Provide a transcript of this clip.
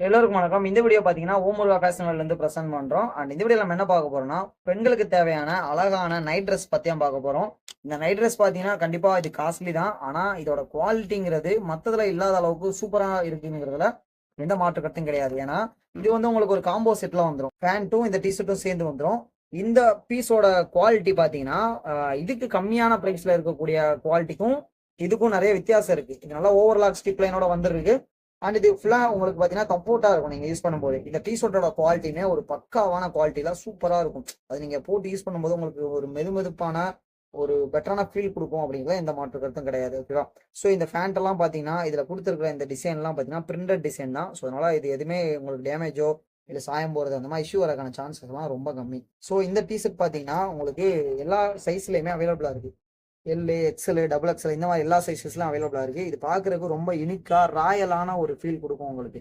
எல்லோருக்கும் வணக்கம். இந்த வீடியோ பார்த்தீங்கன்னா ஓமுருகா ஃபேஷன் வேர்ல்ட்லேருந்து ப்ரெசென்ட் பண்ணுறோம். அண்ட் இந்த வீடியோவில் நம்ம என்ன பார்க்க போறோம்னா, பெண்களுக்கு தேவையான அழகான நைட் ட்ரெஸ் பற்றி தான் பார்க்க போகிறோம். இந்த நைட் ட்ரெஸ் பார்த்தீங்கன்னா கண்டிப்பாக இது காஸ்ட்லி தான். ஆனால் இதோட குவாலிட்டிங்கிறது மற்றதுல இல்லாத அளவுக்கு சூப்பராக இருக்குங்கிறதுல எந்த மாற்று கருத்தும் கிடையாது. ஏன்னா இது வந்து உங்களுக்கு ஒரு காம்போ செட்டில் வந்துடும். பேண்ட்டும் இந்த டிஷர்ட்டும் சேர்ந்து வந்துடும். இந்த பீஸோட குவாலிட்டி பார்த்தீங்கன்னா இதுக்கு கம்மியான ப்ரைஸில் இருக்கக்கூடிய குவாலிட்டிக்கும் இதுக்கும் நிறைய வித்தியாசம் இருக்குது. இது நல்லா ஓவர்லாக் ஸ்டிப் லைனோட வந்துருக்கு. அண்ட் இது ஃபுல்லாக உங்களுக்கு பார்த்தீங்கன்னா கம்ஃபர்ட்டாக இருக்கும் நீங்கள் யூஸ் பண்ணும்போது. இந்த டிஷர்ட்டோட குவாலிட்டியுமே ஒரு பக்காவான குவாலிட்டியில் சூப்பராக இருக்கும். அது நீங்கள் போட்டு யூஸ் பண்ணும்போது உங்களுக்கு ஒரு மெதுமெதுப்பான ஒரு பெட்டரான ஃபீல் கொடுக்கும் அப்படிங்கிற எந்த மாற்று கருத்தும் கிடையாது. ஓகேவா? ஸோ இந்த ஃபேண்ட் எல்லாம் பார்த்தீங்கன்னா இதில் கொடுத்துருக்குற இந்த டிசைன்லாம் பார்த்தீங்கன்னா பிரிண்டட் டிசைன் தான். ஸோ அதனால் இது எதுவுமே உங்களுக்கு டேமேஜோ இல்லை சாயம் போகிறது அந்த மாதிரி இஷ்யூ வரக்கான சான்சஸ்லாம் ரொம்ப கம்மி. ஸோ இந்த டிஷர்ட் பார்த்தீங்கன்னா உங்களுக்கு எல்லா சைஸ்லையுமே அவைலபிளாக இருக்குது. எல்லு, எக்ஸ்எல், டபுள் எக்ஸ்எல் இந்த மாதிரி எல்லா சைஸஸ்லாம் அவைலபிளாக இருக்குது. இது பார்க்குறதுக்கு ரொம்ப யூனிக்காக ராயலான ஒரு ஃபீல் கொடுக்கும் உங்களுக்கு.